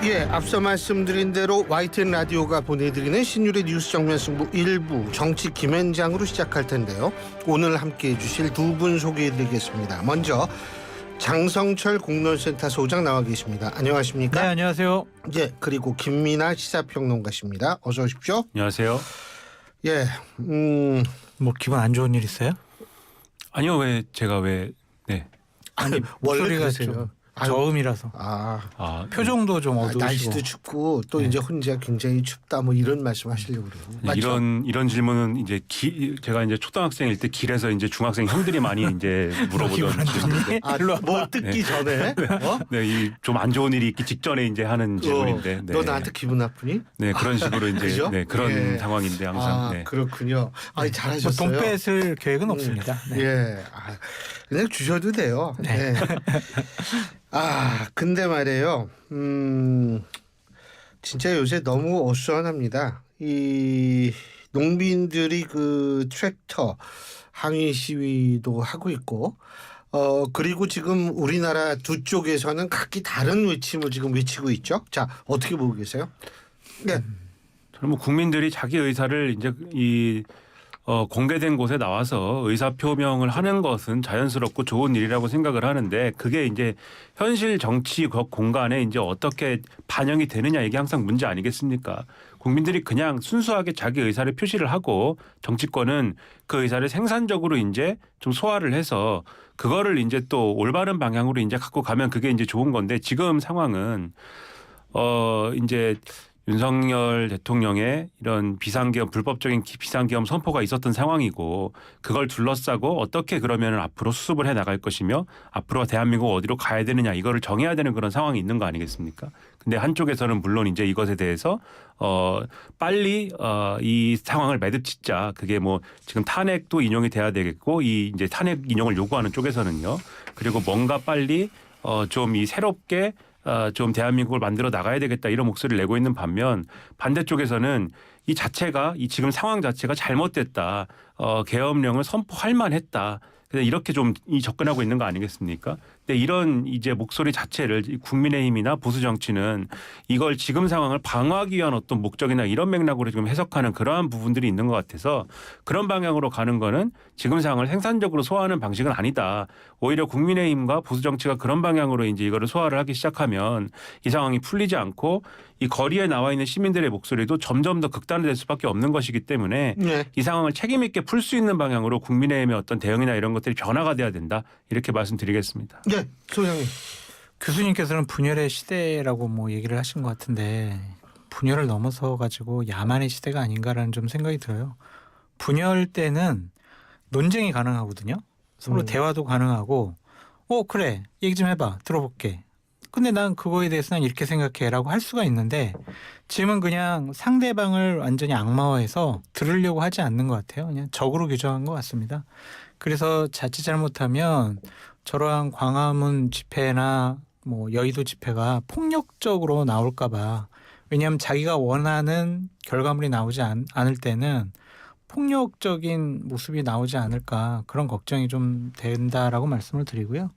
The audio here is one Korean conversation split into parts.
예, 앞서 말씀드린 대로 YTN 라디오가 보내드리는 신율의 뉴스 정면 승부 1부 정치 김앤장으로 시작할 텐데요. 오늘 함께해 주실 두 분 소개해드리겠습니다. 먼저 장성철 공론센터 소장 나와 계십니다. 안녕하십니까? 네, 안녕하세요. 예, 그리고 김민아 시사평론가십니다. 어서 오십시오. 안녕하세요. 예, 뭐 기분 안 좋은 일 있어요? 아니요, 네. 아니 원래 목소리가 그러세요. 좀 저음이라서 표정도 좀 어두우시고. 날씨도 춥고 또 네. 이제 혼자 굉장히 춥다 뭐 이런 말씀하시려고 그래요. 맞죠? 이런 질문은 이제 제가 이제 초등학생일 때 길에서 이제 중학생 형들이 많이 이제 물어보던 질문인데, 뭐 듣기 전에 네, 좀 안 좋은 일이 있기 직전에 이제 하는 질문인데, 네. 너 나한테 기분 나쁘니? 네, 그런 식으로 이제 그죠? 네, 그런 예. 상황인데 항상. 네. 그렇군요. 잘하셨어요. 뭐 돈 뺏을 계획은 없습니다. 네. 예, 그냥 주셔도 돼요. 네. 근데 말이에요. 진짜 요새 너무 어수선합니다. 이 농민들이 그 트랙터 항의 시위도 하고 있고, 그리고 지금 우리나라 두 쪽에서는 각기 다른 외침을 지금 외치고 있죠. 자, 어떻게 보고 계세요? 네. 저는 뭐 국민들이 자기 의사를 이제 공개된 곳에 나와서 의사 표명을 하는 것은 자연스럽고 좋은 일이라고 생각을 하는데, 그게 이제 현실 정치 공간에 이제 어떻게 반영이 되느냐, 이게 항상 문제 아니겠습니까? 국민들이 그냥 순수하게 자기 의사를 표시를 하고 정치권은 그 의사를 생산적으로 이제 좀 소화를 해서 그거를 이제 또 올바른 방향으로 이제 갖고 가면 그게 이제 좋은 건데, 지금 상황은 이제 윤석열 대통령의 이런 비상계엄, 불법적인 비상계엄 선포가 있었던 상황이고, 그걸 둘러싸고 어떻게 그러면 앞으로 수습을 해 나갈 것이며 앞으로 대한민국 어디로 가야 되느냐, 이거를 정해야 되는 그런 상황이 있는 거 아니겠습니까? 근데 한쪽에서는 물론 이제 이것에 대해서 빨리 이 상황을 매듭짓자, 그게 뭐 지금 탄핵도 인용이 돼야 되겠고, 이 이제 탄핵 인용을 요구하는 쪽에서는요. 그리고 뭔가 빨리 좀 이 새롭게 좀 대한민국을 만들어 나가야 되겠다, 이런 목소리를 내고 있는 반면, 반대쪽에서는 이 자체가, 이 지금 상황 자체가 잘못됐다, 계엄령을 선포할 만했다, 그래서 이렇게 좀 접근하고 있는 거 아니겠습니까? 근데 이런 이제 목소리 자체를 국민의힘이나 보수 정치는 이걸 지금 상황을 방어하기 위한 어떤 목적이나 이런 맥락으로 지금 해석하는 그러한 부분들이 있는 것 같아서, 그런 방향으로 가는 거는 지금 상황을 생산적으로 소화하는 방식은 아니다. 오히려 국민의힘과 보수 정치가 그런 방향으로 이제 이거를 소화를 하기 시작하면 이 상황이 풀리지 않고 이 거리에 나와 있는 시민들의 목소리도 점점 더 극단화될 수밖에 없는 것이기 때문에, 네. 이 상황을 책임 있게 풀 수 있는 방향으로 국민의힘의 어떤 대응이나 이런 것들이 변화가 돼야 된다, 이렇게 말씀드리겠습니다. 네, 소장님. 교수님께서는 분열의 시대라고 뭐 얘기를 하신 것 같은데, 분열을 넘어서 가지고 야만의 시대가 아닌가라는 좀 생각이 들어요. 분열 때는 논쟁이 가능하거든요. 서로 대화도 가능하고, 그래, 얘기 좀 해봐, 들어볼게. 근데 난 그거에 대해서 난 이렇게 생각해라고 할 수가 있는데, 지금은 그냥 상대방을 완전히 악마화해서 들으려고 하지 않는 것 같아요. 그냥 적으로 규정한 것 같습니다. 그래서 자칫 잘못하면 저러한 광화문 집회나 뭐 여의도 집회가 폭력적으로 나올까 봐, 왜냐하면 자기가 원하는 결과물이 나오지 않을 때는 폭력적인 모습이 나오지 않을까, 그런 걱정이 좀 된다라고 말씀을 드리고요.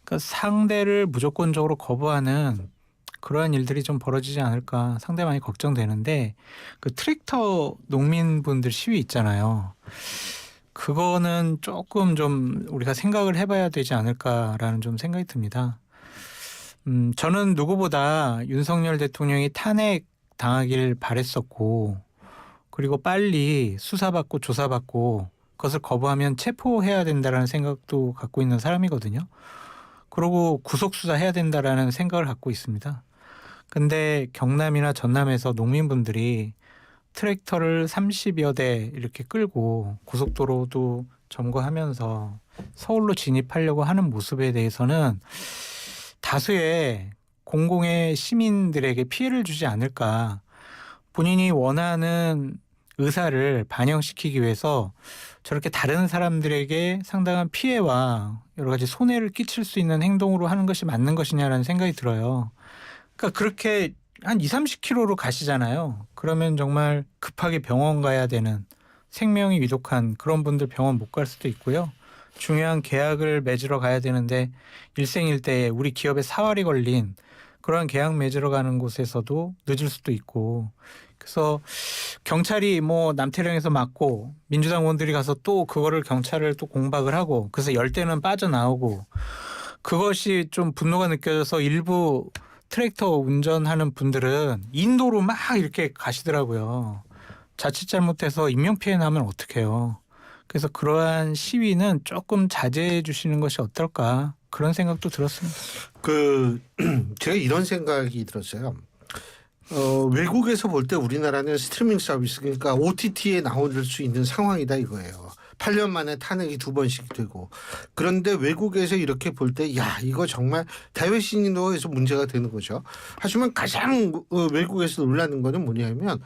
그러니까 상대를 무조건적으로 거부하는 그러한 일들이 좀 벌어지지 않을까 상당히 많이 걱정되는데, 그 트랙터 농민분들 시위 있잖아요. 그거는 조금 좀 우리가 생각을 해봐야 되지 않을까라는 좀 생각이 듭니다. 저는 누구보다 윤석열 대통령이 탄핵 당하길 바랬었고, 그리고 빨리 수사받고 조사받고 그것을 거부하면 체포해야 된다라는 생각도 갖고 있는 사람이거든요. 그리고 구속수사해야 된다라는 생각을 갖고 있습니다. 근데 경남이나 전남에서 농민분들이 트랙터를 30여 대 이렇게 끌고 고속도로도 점거하면서 서울로 진입하려고 하는 모습에 대해서는 다수의 공공의 시민들에게 피해를 주지 않을까, 본인이 원하는 의사를 반영시키기 위해서 저렇게 다른 사람들에게 상당한 피해와 여러 가지 손해를 끼칠 수 있는 행동으로 하는 것이 맞는 것이냐라는 생각이 들어요. 그러니까 그렇게 한 20-30km로 가시잖아요. 그러면 정말 급하게 병원 가야 되는, 생명이 위독한 그런 분들 병원 못 갈 수도 있고요. 중요한 계약을 맺으러 가야 되는데 일생일대에 우리 기업에 사활이 걸린 그러한 계약 맺으러 가는 곳에서도 늦을 수도 있고 그래서 경찰이 뭐 남태령에서 막고 민주당 의원들이 가서 또 그거를 경찰을 또 공박을 하고 그래서 열대는 빠져나오고 그것이 좀 분노가 느껴져서 일부 트랙터 운전하는 분들은 인도로 막 이렇게 가시더라고요. 자칫 잘못해서 인명피해 나면 어떡해요. 그래서 그러한 시위는 조금 자제해 주시는 것이 어떨까 그런 생각도 들었습니다. 제가 이런 생각이 들었어요. 외국에서 볼 때 우리나라는 스트리밍 서비스 그러니까 OTT에 나올 수 있는 상황이다 이거예요. 8년 만에 탄핵이 2번씩 되고 그런데 외국에서 이렇게 볼 때 야 이거 정말 대외 신인도에서 문제가 되는 거죠. 하지만 가장 외국에서 놀라는 거는 뭐냐면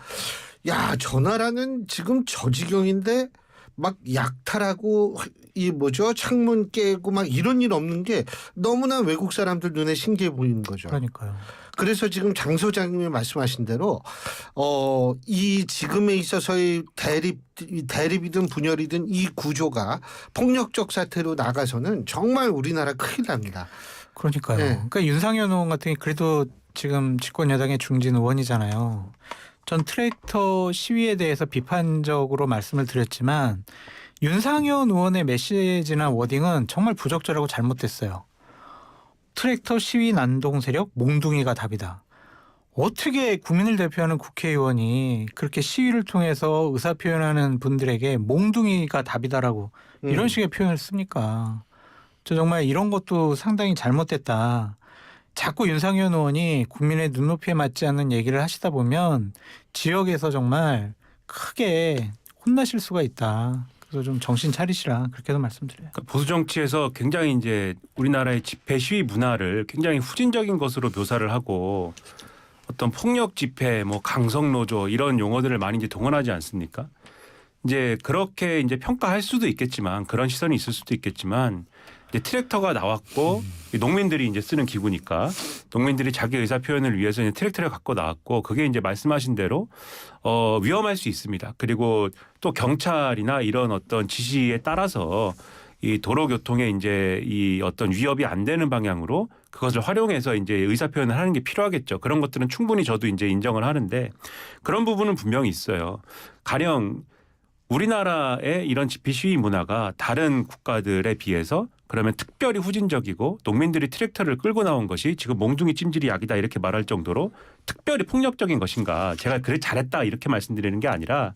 야 저 나라는 지금 저 지경인데 막 약탈하고 이 뭐죠 창문 깨고 막 이런 일 없는 게 너무나 외국 사람들 눈에 신기해 보이는 거죠. 그러니까요. 그래서 지금 장 소장님이 말씀하신 대로 이 지금에 있어서의 대립이든 분열이든 이 구조가 폭력적 사태로 나가서는 정말 우리나라 큰일 납니다. 그러니까요. 네. 그러니까 윤상현 의원 같은 게 그래도 지금 집권 여당의 중진 의원이잖아요. 전 트랙터 시위에 대해서 비판적으로 말씀을 드렸지만 윤상현 의원의 메시지나 워딩은 정말 부적절하고 잘못됐어요. 트랙터 시위 난동 세력 몽둥이가 답이다. 어떻게 국민을 대표하는 국회의원이 그렇게 시위를 통해서 의사표현하는 분들에게 몽둥이가 답이다라고 이런 식의 표현을 씁니까? 저 정말 이런 것도 상당히 잘못됐다. 자꾸 윤상현 의원이 국민의 눈높이에 맞지 않는 얘기를 하시다 보면 지역에서 정말 크게 혼나실 수가 있다. 그래서 좀 정신 차리시라 그렇게도 말씀드려요. 그러니까 보수 정치에서 굉장히 이제 우리나라의 집회 시위 문화를 굉장히 후진적인 것으로 묘사를 하고 어떤 폭력 집회, 뭐 강성 노조 이런 용어들을 많이 이제 동원하지 않습니까? 이제 그렇게 이제 평가할 수도 있겠지만 그런 시선이 있을 수도 있겠지만 이제 트랙터가 나왔고 농민들이 이제 쓰는 기구니까 농민들이 자기 의사 표현을 위해서 이제 트랙터를 갖고 나왔고 그게 이제 말씀하신 대로 위험할 수 있습니다. 그리고 또 경찰이나 이런 어떤 지시에 따라서 이 도로 교통에 이제 이 어떤 위협이 안 되는 방향으로 그것을 활용해서 이제 의사 표현을 하는 게 필요하겠죠. 그런 것들은 충분히 저도 이제 인정을 하는데 그런 부분은 분명히 있어요. 가령 우리나라의 이런 집회 시위 문화가 다른 국가들에 비해서 그러면 특별히 후진적이고 농민들이 트랙터를 끌고 나온 것이 지금 몽둥이 찜질이 약이다 이렇게 말할 정도로 특별히 폭력적인 것인가. 제가 그래 잘했다 이렇게 말씀드리는 게 아니라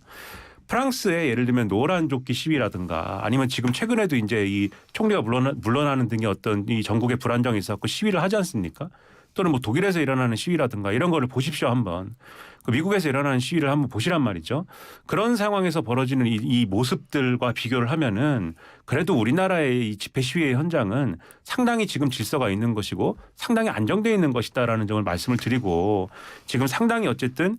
프랑스의 예를 들면 노란 조끼 시위라든가 아니면 지금 최근에도 이제 이 총리가 물러나는 등의 어떤 이 전국의 불안정이 있었고 시위를 하지 않습니까? 또는 뭐 독일에서 일어나는 시위라든가 이런 거를 보십시오 한번. 그 미국에서 일어나는 시위를 한번 보시란 말이죠. 그런 상황에서 벌어지는 이 모습들과 비교를 하면은 그래도 우리나라의 이 집회 시위의 현장은 상당히 지금 질서가 있는 것이고 상당히 안정되어 있는 것이다라는 점을 말씀을 드리고 지금 상당히 어쨌든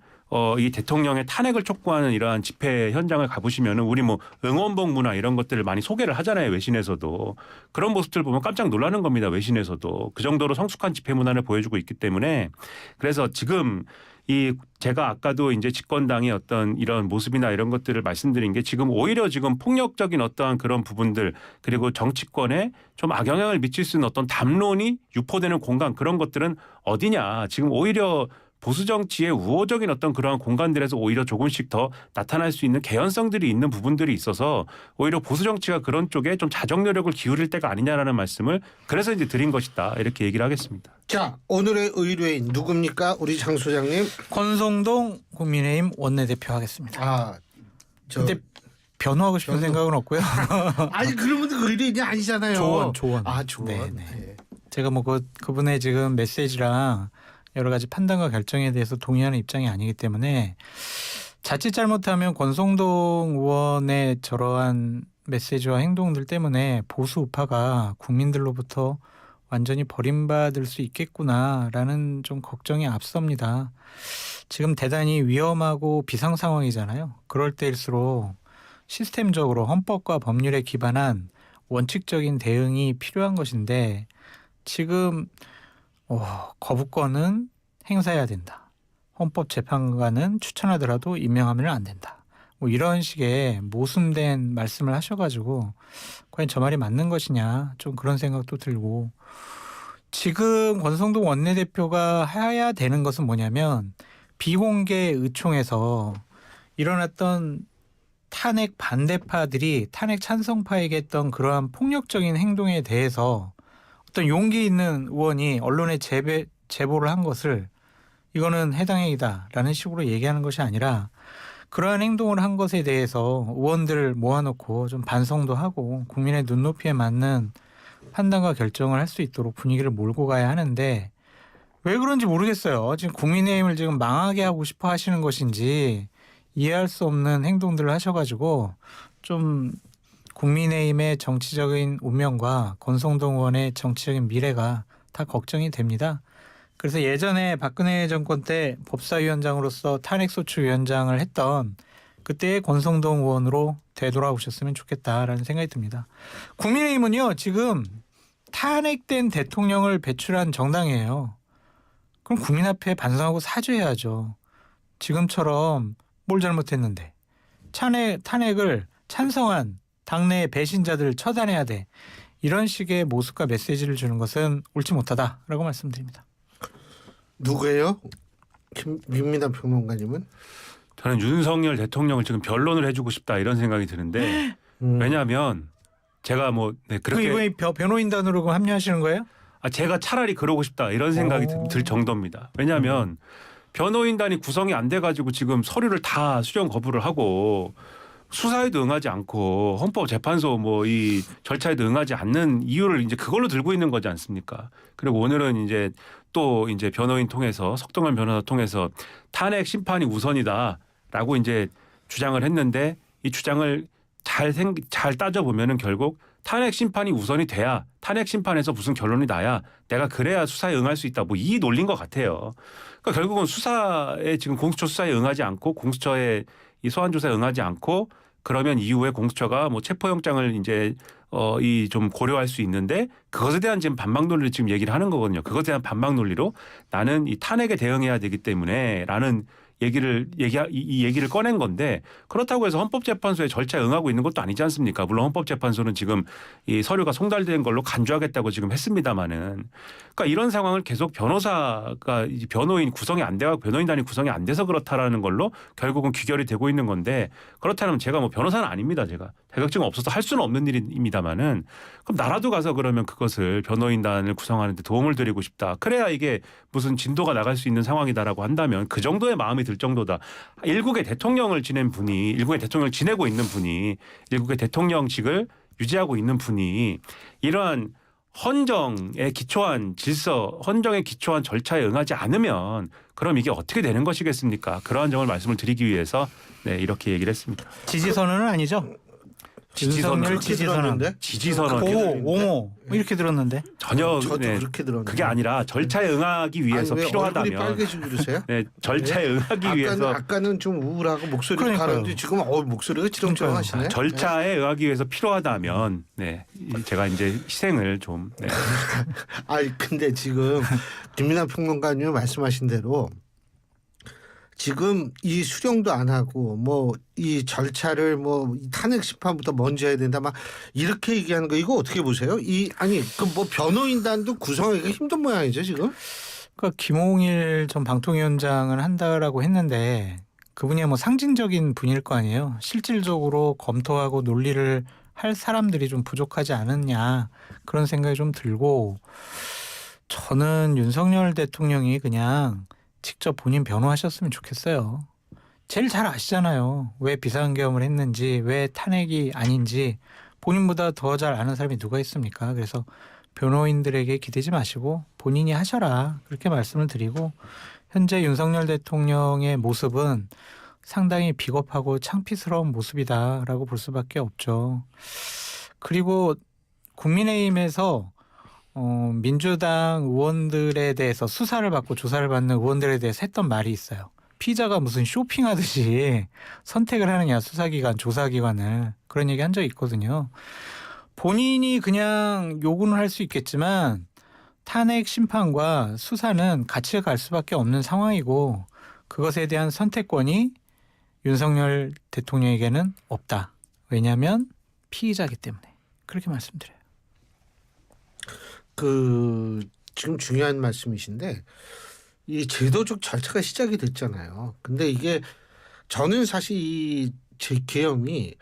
이 대통령의 탄핵을 촉구하는 이러한 집회 현장을 가보시면은 우리 뭐 응원봉 문화 이런 것들을 많이 소개를 하잖아요. 외신에서도. 그런 모습들 보면 깜짝 놀라는 겁니다. 외신에서도. 그 정도로 성숙한 집회 문화를 보여주고 있기 때문에 그래서 지금 이 제가 아까도 이제 집권당의 어떤 이런 모습이나 이런 것들을 말씀드린 게 지금 오히려 지금 폭력적인 어떠한 그런 부분들 그리고 정치권에 좀 악영향을 미칠 수 있는 어떤 담론이 유포되는 공간 그런 것들은 어디냐. 지금 오히려 보수 정치의 우호적인 어떤 그러한 공간들에서 오히려 조금씩 더 나타날 수 있는 개연성들이 있는 부분들이 있어서 오히려 보수 정치가 그런 쪽에 좀 자정 노력을 기울일 때가 아니냐라는 말씀을 그래서 이제 드린 것이다 이렇게 얘기를 하겠습니다. 자 오늘의 의뢰인 누굽니까? 우리 장 소장님. 권성동 국민의힘 원내대표 하겠습니다. 근데 변호하고 싶은 생각은 없고요. 아니 그러면 의뢰인이 아니잖아요. 조언. 조언. 네네. 네. 제가 뭐 그분의 지금 메시지랑 여러 가지 판단과 결정에 대해서 동의하는 입장이 아니기 때문에 자칫 잘못하면 권성동 의원의 저러한 메시지와 행동들 때문에 보수 우파가 국민들로부터 완전히 버림받을 수 있겠구나라는 좀 걱정이 앞섭니다. 지금 대단히 위험하고 비상 상황이잖아요. 그럴 때일수록 시스템적으로 헌법과 법률에 기반한 원칙적인 대응이 필요한 것인데 지금 거부권은 행사해야 된다. 헌법재판관은 추천하더라도 임명하면 안 된다. 뭐 이런 식의 모순된 말씀을 하셔가지고 과연 저 말이 맞는 것이냐 좀 그런 생각도 들고 지금 권성동 원내대표가 해야 되는 것은 뭐냐면 비공개 의총에서 일어났던 탄핵 반대파들이 탄핵 찬성파에게 했던 그러한 폭력적인 행동에 대해서 어떤 용기 있는 의원이 언론에 제보를 한 것을 이거는 해당 행위다라는 식으로 얘기하는 것이 아니라 그러한 행동을 한 것에 대해서 의원들을 모아놓고 좀 반성도 하고 국민의 눈높이에 맞는 판단과 결정을 할 수 있도록 분위기를 몰고 가야 하는데 왜 그런지 모르겠어요. 지금 국민의힘을 지금 망하게 하고 싶어 하시는 것인지 이해할 수 없는 행동들을 하셔가지고 좀 국민의힘의 정치적인 운명과 권성동 의원의 정치적인 미래가 다 걱정이 됩니다. 그래서 예전에 박근혜 정권 때 법사위원장으로서 탄핵소추위원장을 했던 그때의 권성동 의원으로 되돌아오셨으면 좋겠다라는 생각이 듭니다. 국민의힘은요 지금 탄핵된 대통령을 배출한 정당이에요. 그럼 국민 앞에 반성하고 사죄해야죠. 지금처럼 뭘 잘못했는데 탄핵을 찬성한 당내의 배신자들을 처단해야 돼. 이런 식의 모습과 메시지를 주는 것은 옳지 못하다라고 말씀드립니다. 누구예요? 김민하 평론가님은? 저는 윤석열 대통령을 지금 변론을 해주고 싶다 이런 생각이 드는데 왜냐하면 제가 뭐 그렇게 이번에 변호인단으로 합류하시는 거예요? 제가 차라리 그러고 싶다 이런 생각이 들 정도입니다. 왜냐하면 변호인단이 구성이 안 돼가지고 지금 서류를 다 수령 거부를 하고 수사에도 응하지 않고 헌법재판소 뭐 이 절차에도 응하지 않는 이유를 이제 그걸로 들고 있는 거지 않습니까? 그리고 오늘은 이제 또 이제 변호인 통해서 석동현 변호사 통해서 탄핵 심판이 우선이다라고 이제 주장을 했는데 이 주장을 잘 따져보면은 결국 탄핵 심판이 우선이 돼야 탄핵 심판에서 무슨 결론이 나야 내가 그래야 수사에 응할 수 있다 뭐 이 논리인 것 같아요. 그러니까 결국은 수사에 지금 공수처 수사에 응하지 않고 공수처의 이 소환 조사에 응하지 않고 그러면 이후에 공수처가 뭐 체포영장을 이제 이 좀 고려할 수 있는데 그것에 대한 지금 반박 논리를 지금 얘기를 하는 거거든요. 그것에 대한 반박 논리로 나는 이 탄핵에 대응해야 되기 때문에라는 이 얘기를 꺼낸 건데 그렇다고 해서 헌법재판소의 절차에 응하고 있는 것도 아니지 않습니까? 물론 헌법재판소는 지금 이 서류가 송달된 걸로 간주하겠다고 지금 했습니다마는 그러니까 이런 상황을 계속 변호사가 변호인 구성이 안 돼서 변호인단이 구성이 안 돼서 그렇다라는 걸로 결국은 귀결이 되고 있는 건데 그렇다면 제가 뭐 변호사는 아닙니다. 제가 자격증 없어서 할 수는 없는 일입니다마는 그럼 나라도 가서 그러면 그것을 변호인단을 구성하는 데 도움을 드리고 싶다. 그래야 이게 무슨 진도가 나갈 수 있는 상황이다라고 한다면 그 정도의 마음이 들 정도다. 일국의 대통령을 지내고 있는 분이 일국의 대통령직을 유지하고 있는 분이 이러한 헌정에 기초한 질서, 헌정에 기초한 절차에 응하지 않으면 그럼 이게 어떻게 되는 것이겠습니까? 그러한 점을 말씀을 드리기 위해서 이렇게 얘기를 했습니다. 지지선언은 아니죠? 윤석열 지지선언. 지지선언. 옹호 이렇게 들었는데. 전혀 저도 그렇게 들었는데. 그게 아니라 절차에 응하기 위해서 아니, 왜 필요하다면. 얼굴이 빨개지고 그러세요? 절차에 응하기 위해서. 아까는 좀 우울하고 목소리가 가라앉는데 지금 목소리가 지렁지렁하시네. 절차에 응하기 위해서 필요하다면 제가 이제 희생을 좀. 아니 근데 지금 김민하 평론가님 말씀하신 대로 지금 이 수령도 안 하고 뭐 이 절차를 뭐 탄핵 심판부터 먼저 해야 된다 막 이렇게 얘기하는 거 이거 어떻게 보세요? 그 뭐 변호인단도 구성하기가 힘든 모양이죠 지금? 그러니까 김홍일 전 방통위원장을 한다라고 했는데 그분이 뭐 상징적인 분일 거 아니에요. 실질적으로 검토하고 논리를 할 사람들이 좀 부족하지 않았냐 그런 생각이 좀 들고 저는 윤석열 대통령이 그냥 직접 본인 변호하셨으면 좋겠어요. 제일 잘 아시잖아요. 왜 비상계엄을 했는지 왜 탄핵이 아닌지 본인보다 더 잘 아는 사람이 누가 있습니까? 그래서 변호인들에게 기대지 마시고 본인이 하셔라 그렇게 말씀을 드리고 현재 윤석열 대통령의 모습은 상당히 비겁하고 창피스러운 모습이다라고 볼 수밖에 없죠. 그리고 국민의힘에서 민주당 의원들에 대해서 수사를 받고 조사를 받는 의원들에 대해서 했던 말이 있어요. 피자가 무슨 쇼핑하듯이 선택을 하느냐 수사기관 조사기관을 그런 얘기 한 적이 있거든요. 본인이 그냥 요구는 할 수 있겠지만 탄핵 심판과 수사는 같이 갈 수밖에 없는 상황이고 그것에 대한 선택권이 윤석열 대통령에게는 없다. 왜냐하면 피의자이기 때문에 그렇게 말씀드려요. 지금 중요한 말씀이신데 이 제도적 절차가 시작이 됐잖아요. 근데 이게 저는 사실 이 제 계엄이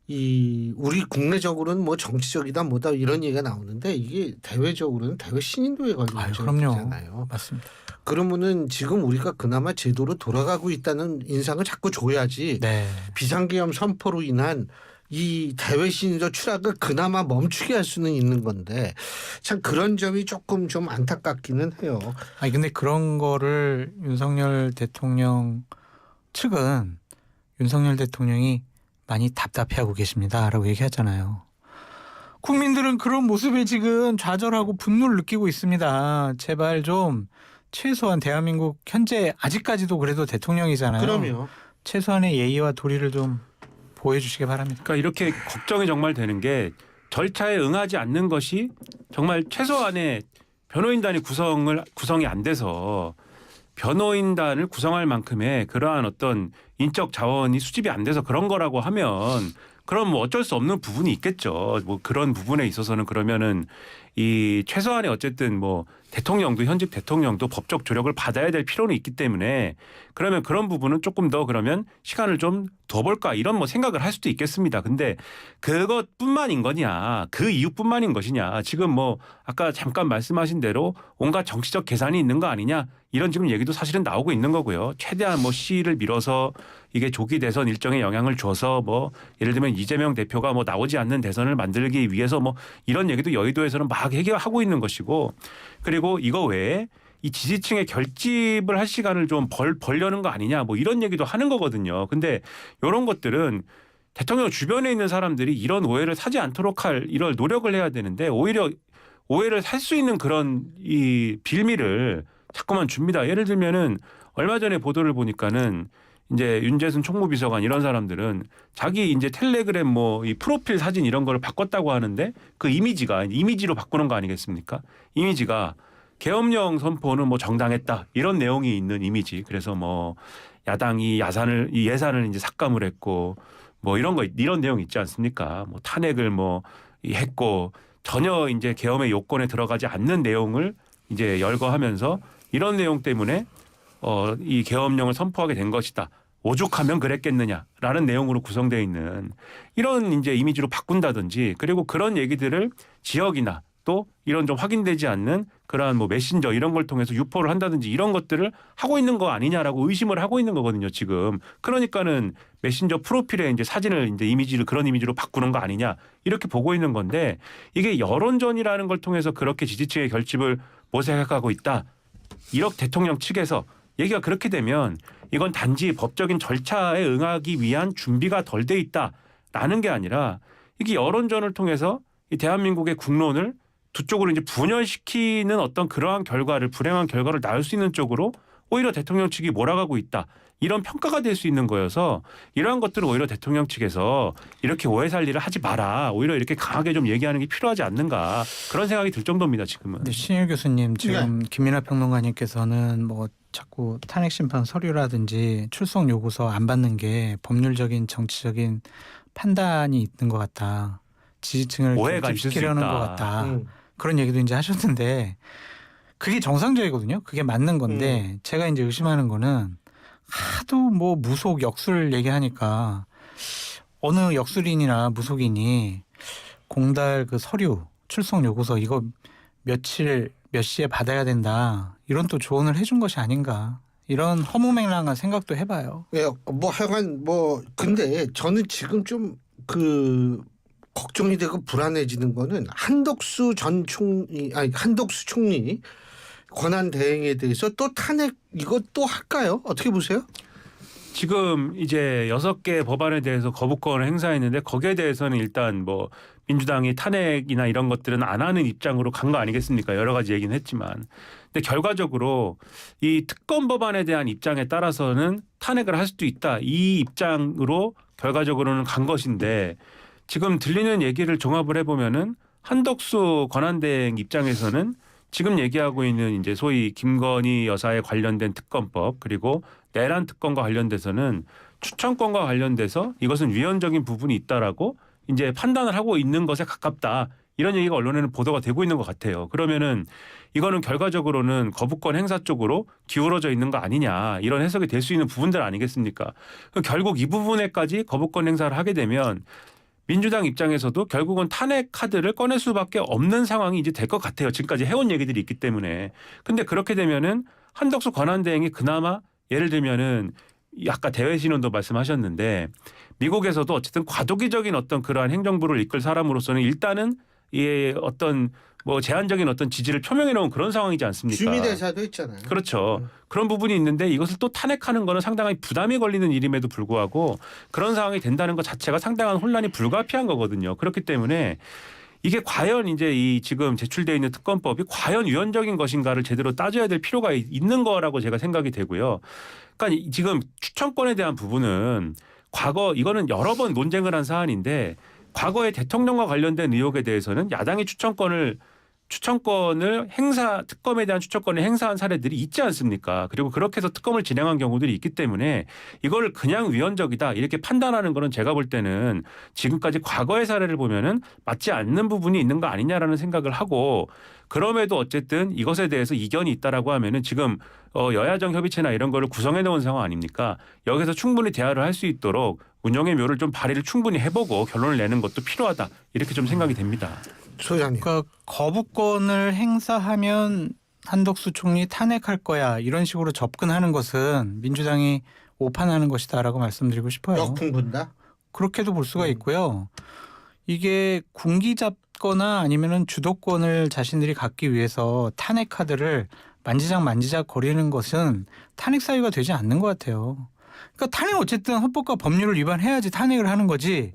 이 우리 국내적으로는 뭐 정치적이다 뭐다 이런 얘기가 나오는데 이게 대외적으로는 대외 신인도에 걸린 그럼요. 문제잖아요. 맞습니다. 그러면은 지금 우리가 그나마 제도로 돌아가고 있다는 인상을 자꾸 줘야지 네. 비상계엄 선포로 인한 이 대외 신인도 추락을 그나마 멈추게 할 수는 있는 건데 참 그런 점이 조금 좀 안타깝기는 해요. 아니 근데 그런 거를 윤석열 대통령 측은 윤석열 대통령이 많이 답답해하고 계십니다라고 얘기하잖아요. 국민들은 그런 모습에 지금 좌절하고 분노를 느끼고 있습니다. 제발 좀 최소한 대한민국 현재 아직까지도 그래도 대통령이잖아요. 그럼요. 최소한의 예의와 도리를 좀 보여주시기 바랍니다. 그러니까 이렇게 걱정이 정말 되는 게 절차에 응하지 않는 것이 정말 최소한의 변호인단이 구성이 안 돼서 변호인단을 구성할 만큼의 그러한 어떤 인적 자원이 수집이 안 돼서 그런 거라고 하면 그럼 뭐 어쩔 수 없는 부분이 있겠죠. 뭐 그런 부분에 있어서는 그러면은 이 최소한의 어쨌든 뭐 대통령도 현직 대통령도 법적 조력을 받아야 될 필요는 있기 때문에 그러면 그런 부분은 조금 더 그러면 시간을 좀 더 볼까 이런 뭐 생각을 할 수도 있겠습니다. 근데 그것뿐만인 거냐 그 이유뿐만인 것이냐 지금 뭐 아까 잠깐 말씀하신 대로 온갖 정치적 계산이 있는 거 아니냐 이런 지금 얘기도 사실은 나오고 있는 거고요. 최대한 뭐 시일을 밀어서 이게 조기 대선 일정에 영향을 줘서 뭐 예를 들면 이재명 대표가 뭐 나오지 않는 대선을 만들기 위해서 뭐 이런 얘기도 여의도에서는 막 해결하고 있는 것이고 그리고 이거 외에 이 지지층의 결집을 할 시간을 좀 벌려는 거 아니냐 뭐 이런 얘기도 하는 거거든요. 근데 이런 것들은 대통령 주변에 있는 사람들이 이런 오해를 사지 않도록 할 이런 노력을 해야 되는데 오히려 오해를 살 수 있는 그런 이 빌미를 자꾸만 줍니다. 예를 들면은 얼마 전에 보도를 보니까는 이제 윤재순 총무비서관 이런 사람들은 자기 이제 텔레그램 뭐 이 프로필 사진 이런 거를 바꿨다고 하는데 그 이미지로 바꾸는 거 아니겠습니까? 이미지가 계엄령 선포는 뭐 정당했다 이런 내용이 있는 이미지. 그래서 뭐 야당이 예산을 이제 삭감을 했고 뭐 이런 내용 있지 않습니까? 뭐 탄핵을 뭐 했고 전혀 이제 계엄의 요건에 들어가지 않는 내용을 이제 열거하면서 이런 내용 때문에 이 계엄령을 선포하게 된 것이다. 오죽하면 그랬겠느냐라는 내용으로 구성되어 있는 이런 이제 이미지로 바꾼다든지 그리고 그런 얘기들을 지역이나 또 이런 좀 확인되지 않는 그러한 뭐 메신저 이런 걸 통해서 유포를 한다든지 이런 것들을 하고 있는 거 아니냐라고 의심을 하고 있는 거거든요, 지금. 그러니까는 메신저 프로필에 이제 사진을 이제 이미지를 그런 이미지로 바꾸는 거 아니냐 이렇게 보고 있는 건데 이게 여론전이라는 걸 통해서 그렇게 지지층의 결집을 모색하고 있다. 이렇게 대통령 측에서 얘기가 그렇게 되면 이건 단지 법적인 절차에 응하기 위한 준비가 덜 돼 있다라는 게 아니라 이게 여론전을 통해서 이 대한민국의 국론을 두 쪽으로 이제 분열시키는 어떤 그러한 결과를 불행한 결과를 낳을 수 있는 쪽으로 오히려 대통령 측이 몰아가고 있다. 이런 평가가 될 수 있는 거여서 이러한 것들을 오히려 대통령 측에서 이렇게 오해 살리를 하지 마라. 오히려 이렇게 강하게 좀 얘기하는 게 필요하지 않는가. 그런 생각이 들 정도입니다. 지금은. 네, 신일 교수님 지금 김민하 평론가님께서는 뭐 자꾸 탄핵 심판 서류라든지 출석 요구서 안 받는 게 법률적인 정치적인 판단이 있는 것 같다. 지지층을 오해가 있을 수 결집시키려는 있다. 것 같다. 그런 얘기도 이제 하셨는데 그게 정상적이거든요. 그게 맞는 건데 제가 이제 의심하는 거는 하도 뭐 무속 역술 얘기하니까 어느 역술인이나 무속인이 공달 그 서류 출석 요구서 이거 며칠 몇 시에 받아야 된다 이런 또 조언을 해준 것이 아닌가 이런 허무맹랑한 생각도 해봐요. 예, 뭐 하여간 뭐 근데 저는 지금 좀 걱정이 되고 불안해지는 거는 한덕수 총리 권한 대행에 대해서 또 탄핵 이거 또 할까요? 어떻게 보세요? 지금 이제 6개 법안에 대해서 거부권을 행사했는데 거기에 대해서는 일단 뭐 민주당이 탄핵이나 이런 것들은 안 하는 입장으로 간 거 아니겠습니까? 여러 가지 얘기는 했지만. 근데 결과적으로 이 특검 법안에 대한 입장에 따라서는 탄핵을 할 수도 있다. 이 입장으로 결과적으로는 간 것인데 지금 들리는 얘기를 종합을 해보면은 한덕수 권한대행 입장에서는 지금 얘기하고 있는 이제 소위 김건희 여사에 관련된 특검법 그리고 내란 특검과 관련돼서는 추천권과 관련돼서 이것은 위헌적인 부분이 있다라고 이제 판단을 하고 있는 것에 가깝다. 이런 얘기가 언론에는 보도가 되고 있는 것 같아요. 그러면은 이거는 결과적으로는 거부권 행사 쪽으로 기울어져 있는 거 아니냐 이런 해석이 될 수 있는 부분들 아니겠습니까? 결국 이 부분에까지 거부권 행사를 하게 되면 민주당 입장에서도 결국은 탄핵 카드를 꺼낼 수밖에 없는 상황이 이제 될 것 같아요. 지금까지 해온 얘기들이 있기 때문에. 근데 그렇게 되면은 한덕수 권한대행이 그나마 예를 들면은 아까 대외 신원도 말씀하셨는데 미국에서도 어쨌든 과도기적인 어떤 그러한 행정부를 이끌 사람으로서는 일단은 이 어떤 뭐 제한적인 어떤 지지를 표명해 놓은 그런 상황이지 않습니까? 주미대사도 있잖아요. 그렇죠. 그런 부분이 있는데 이것을 또 탄핵하는 거는 상당히 부담이 걸리는 일임에도 불구하고 그런 상황이 된다는 것 자체가 상당한 혼란이 불가피한 거거든요. 그렇기 때문에 이게 과연 이제 이 지금 제출되어 있는 특검법이 과연 유연적인 것인가를 제대로 따져야 될 필요가 있는 거라고 제가 생각이 되고요. 그러니까 지금 추천권에 대한 부분은 과거 이거는 여러 번 논쟁을 한 사안인데 과거에 대통령과 관련된 의혹에 대해서는 야당이 추천권을 특검에 대한 추천권을 행사한 사례들이 있지 않습니까? 그리고 그렇게 해서 특검을 진행한 경우들이 있기 때문에 이거를 그냥 위헌적이다 이렇게 판단하는 거는 제가 볼 때는 지금까지 과거의 사례를 보면은 맞지 않는 부분이 있는 거 아니냐라는 생각을 하고 그럼에도 어쨌든 이것에 대해서 이견이 있다라고 하면은 지금 여야정 협의체나 이런 거를 구성해 놓은 상황 아닙니까? 여기서 충분히 대화를 할 수 있도록 운영의 묘를 좀 발휘를 충분히 해보고 결론을 내는 것도 필요하다 이렇게 좀 생각이 됩니다. 소장님. 그러니까 거부권을 행사하면 한덕수 총리 탄핵할 거야 이런 식으로 접근하는 것은 민주당이 오판하는 것이다라고 말씀드리고 싶어요. 역풍분다. 그렇게도 볼 수가 있고요. 이게 군기 잡거나 아니면은 주도권을 자신들이 갖기 위해서 탄핵 카드를 만지작 거리는 것은 탄핵 사유가 되지 않는 것 같아요. 그러니까 탄핵 어쨌든 헌법과 법률을 위반해야지 탄핵을 하는 거지.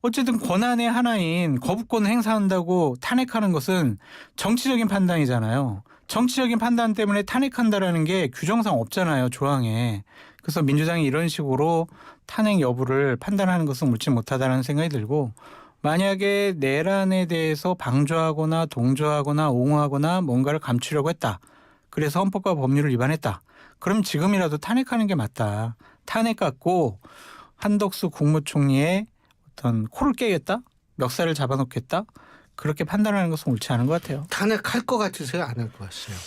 어쨌든 권한의 하나인 거부권 행사한다고 탄핵하는 것은 정치적인 판단이잖아요. 정치적인 판단 때문에 탄핵한다라는 게 규정상 없잖아요. 조항에. 그래서 민주당이 이런 식으로 탄핵 여부를 판단하는 것은 옳지 못하다는 생각이 들고 만약에 내란에 대해서 방조하거나 동조하거나 옹호하거나 뭔가를 감추려고 했다. 그래서 헌법과 법률을 위반했다. 그럼 지금이라도 탄핵하는 게 맞다. 탄핵 갖고 한덕수 국무총리의 어떤 코를 깨겠다? 멱살을 잡아놓겠다? 그렇게 판단하는 것은 옳지 않은 것 같아요. 탄핵할 것 같으세요? 안 할 것 같으세요?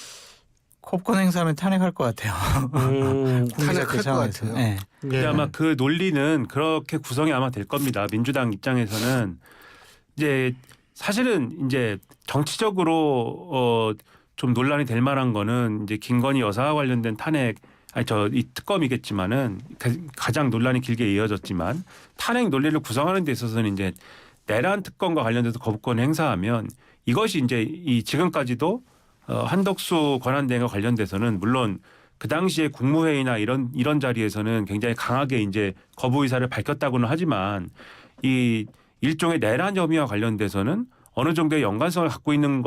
거부권 행사하면 탄핵할 것 같아요. 탄핵할 것 상황에서. 같아요. 네. 근데 아마 그 논리는 그렇게 구성이 아마 될 겁니다. 민주당 입장에서는 이제 사실은 이제 정치적으로 좀 논란이 될 만한 거는 이제 김건희 여사와 관련된 탄핵 이 특검이겠지만은 가장 논란이 길게 이어졌지만 탄핵 논리를 구성하는 데 있어서는 이제 내란 특검과 관련돼서 거부권 행사하면 이것이 이제 이 지금까지도 한덕수 권한대행과 관련돼서는 물론 그 당시에 국무회의나 이런 자리에서는 굉장히 강하게 이제 거부 의사를 밝혔다고는 하지만 이 일종의 내란 혐의와 관련돼서는 어느 정도의 연관성을 갖고 있는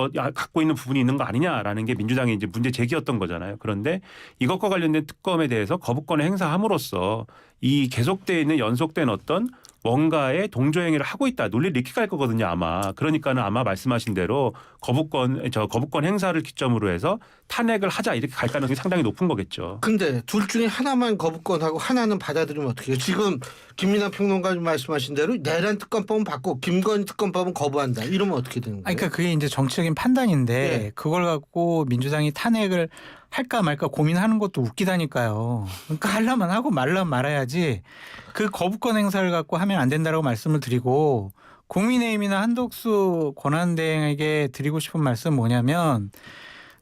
부분이 있는 거 아니냐라는 게 민주당의 이제 문제 제기였던 거잖아요. 그런데 이것과 관련된 특검에 대해서 거부권을 행사함으로써 이 계속되어 있는 연속된 어떤 뭔가의 동조행위를 하고 있다. 논리를 익히게 할 거거든요, 아마. 그러니까는 아마 말씀하신 대로 거부권 행사를 기점으로 해서 탄핵을 하자 이렇게 갈 가능성이 상당히 높은 거겠죠. 근데 둘 중에 하나만 거부권하고 하나는 받아들이면 어떻게 해요? 지금 김민하 평론가님 말씀하신 대로 내란 특검법은 받고 김건희 특검법은 거부한다. 이러면 어떻게 되는 거예요? 그러니까 그게 이제 정치적인 판단인데 네. 그걸 갖고 민주당이 탄핵을 할까 말까 고민하는 것도 웃기다니까요. 그러니까 하려면 하고 말려면 말아야지 그 거부권 행사를 갖고 하면 안 된다라고 말씀을 드리고 국민의힘이나 한덕수 권한대행에게 드리고 싶은 말씀은 뭐냐면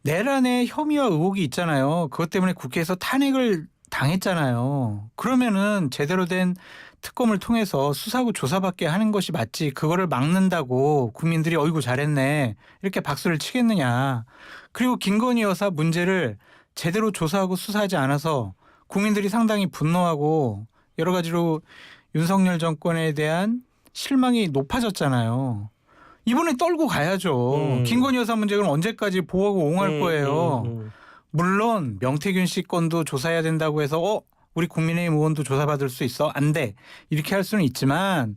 내란의 혐의와 의혹이 있잖아요. 그것 때문에 국회에서 탄핵을 당했잖아요. 그러면은 제대로 된 특검을 통해서 수사하고 조사받게 하는 것이 맞지 그거를 막는다고 국민들이 어이구 잘했네 이렇게 박수를 치겠느냐. 그리고 김건희 여사 문제를 제대로 조사하고 수사하지 않아서 국민들이 상당히 분노하고 여러 가지로 윤석열 정권에 대한 실망이 높아졌잖아요. 이번에 떨고 가야죠. 김건희 여사 문제는 언제까지 보호하고 옹호할 거예요. 물론 명태균 씨 건도 조사해야 된다고 해서 우리 국민의힘 의원도 조사받을 수 있어? 안 돼. 이렇게 할 수는 있지만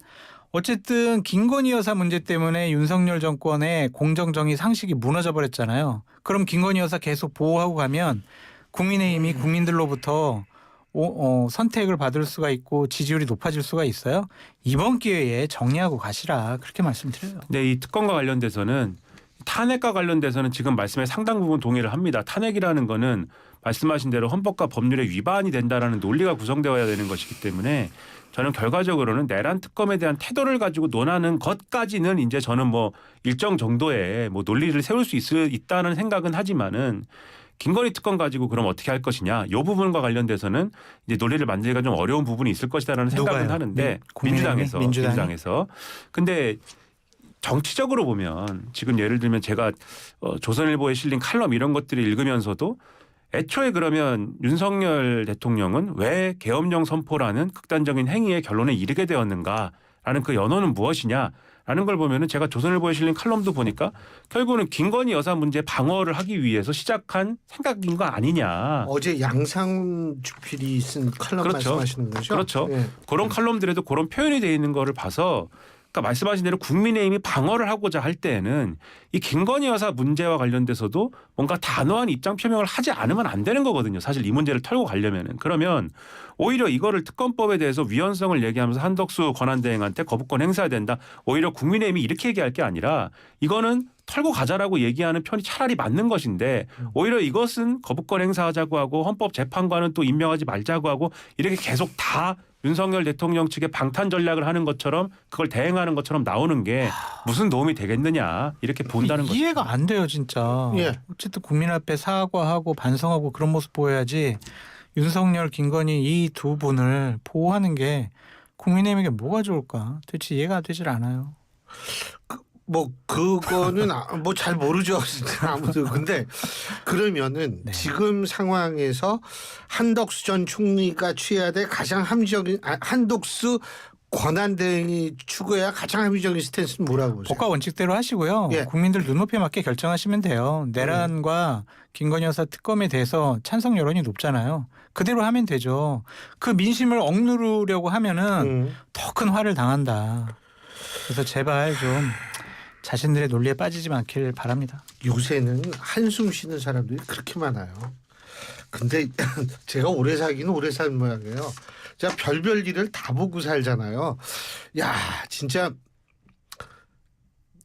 어쨌든 김건희 여사 문제 때문에 윤석열 정권의 공정정의 상식이 무너져 버렸잖아요. 그럼 김건희 여사 계속 보호하고 가면 국민의힘이 국민들로부터 선택을 받을 수가 있고 지지율이 높아질 수가 있어요. 이번 기회에 정리하고 가시라 그렇게 말씀드려요. 네, 이 특검과 관련돼서는 탄핵과 관련돼서는 지금 말씀에 상당 부분 동의를 합니다. 탄핵이라는 거는 말씀하신 대로 헌법과 법률에 위반이 된다라는 논리가 구성되어야 되는 것이기 때문에 저는 결과적으로는 내란 특검에 대한 태도를 가지고 논하는 것까지는 이제 저는 뭐 일정 정도의 뭐 논리를 세울 수 있다는 생각은 하지만은 김건희 특검 가지고 그럼 어떻게 할 것이냐 이 부분과 관련돼서는 이제 논리를 만들기가 좀 어려운 부분이 있을 것이다라는 생각은 누가요? 하는데 국민의힘이? 민주당에서 근데 정치적으로 보면 지금 예를 들면 제가 조선일보에 실린 칼럼 이런 것들을 읽으면서도 애초에 그러면 윤석열 대통령은 왜 계엄령 선포라는 극단적인 행위의 결론에 이르게 되었는가라는 그 연원은 무엇이냐라는 걸 보면은 제가 조선일보에 실린 칼럼도 보니까 결국은 김건희 여사 문제 방어를 하기 위해서 시작한 생각인 거 아니냐. 어제 양상 주필이 쓴 칼럼 그렇죠. 말씀하시는 거죠? 그렇죠. 예. 그런 칼럼들에도 그런 표현이 되어 있는 거를 봐서 그러니까 말씀하신 대로 국민의힘이 방어를 하고자 할 때에는 이 김건희 여사 문제와 관련돼서도 뭔가 단호한 입장 표명을 하지 않으면 안 되는 거거든요. 사실 이 문제를 털고 가려면은. 그러면 오히려 이거를 특검법에 대해서 위헌성을 얘기하면서 한덕수 권한대행한테 거부권 행사해야 된다. 오히려 국민의힘이 이렇게 얘기할 게 아니라 이거는 털고 가자라고 얘기하는 편이 차라리 맞는 것인데 오히려 이것은 거부권 행사하자고 하고 헌법재판관은 또 임명하지 말자고 하고 이렇게 계속 다 윤석열 대통령 측의 방탄 전략을 하는 것처럼 그걸 대행하는 것처럼 나오는 게 무슨 도움이 되겠느냐 이렇게 본다는 거죠. 이해가 안 돼요 진짜. 예. 어쨌든 국민 앞에 사과하고 반성하고 그런 모습 보여야지. 윤석열, 김건희 이 두 분을 보호하는 게 국민의힘에게 뭐가 좋을까? 도대체 이해가 되질 않아요. 뭐 그거는 뭐 잘 모르죠. 진짜 아무도. 근데 그러면은 네. 지금 상황에서 한덕수 전 총리가 취해야 될 가장 합리적인 한덕수 권한대행이 추구해야 가장 합리적인 스탠스는 뭐라고 보세요? 법과 원칙대로 하시고요. 예. 국민들 눈높이에 맞게 결정하시면 돼요. 내란과 김건희 여사 특검에 대해서 찬성 여론이 높잖아요. 그대로 하면 되죠. 그 민심을 억누르려고 하면은 더 큰 화를 당한다. 그래서 제발 좀 자신들의 논리에 빠지지 않길 바랍니다. 요새는 한숨 쉬는 사람들이 그렇게 많아요. 근데 제가 오래 살기는 오래 산 모양이에요. 제가 별별 일을 다 보고 살잖아요. 야, 진짜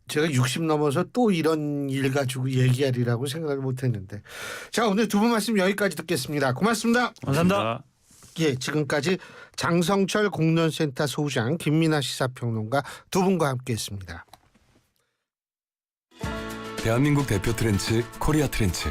제가 60 넘어서 또 이런 일 가지고 얘기하리라고 생각을 못했는데. 자, 오늘 두 분 말씀 여기까지 듣겠습니다. 고맙습니다. 감사합니다. 예, 지금까지 장성철 공론센터 소장, 김민아 시사평론가 두 분과 함께했습니다. 대한민국 대표 트렌치 코리아 트렌치.